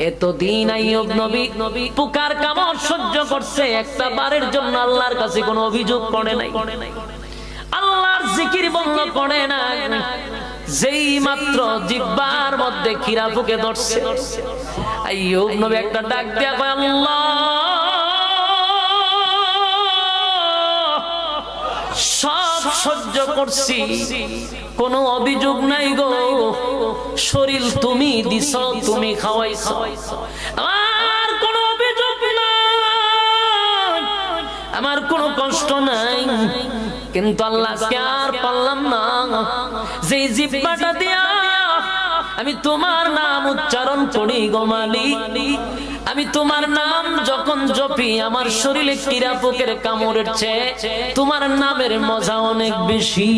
এতদিন আইয়ুব নবী পুকার কামড় সহ্য করছে, একটা বারের জন্য আল্লাহর কাছে কোনো অভিযোগ করে নাই, আল্লাহর জিকির বন্ধ করে না। যেই মাত্র জিহ্বার মধ্যে খিরা ফুকে ধরছে, আইয়ুব নবী একটা ডাক দিয়া কয়, আল্লাহ সব সহ্য করছি, কোনো অভিযোগ নাই গো, শরীর তুমি দিছ, তুমি খাওয়াইছো, আমার কোনো অভিযোগ নাই, আমার কোনো কষ্ট নাই। কিন্তু আল্লাহ আর পারলাম না, যে জিহ্বাটা দিয়া আমি তোমার নাম উচ্চারণ করি গো মালিক, আমি তোমার নাম যখন জপি আমার শরীরে কিরা পোকের কামড়ের চেয়ে তোমার নামের মজা অনেক বেশি।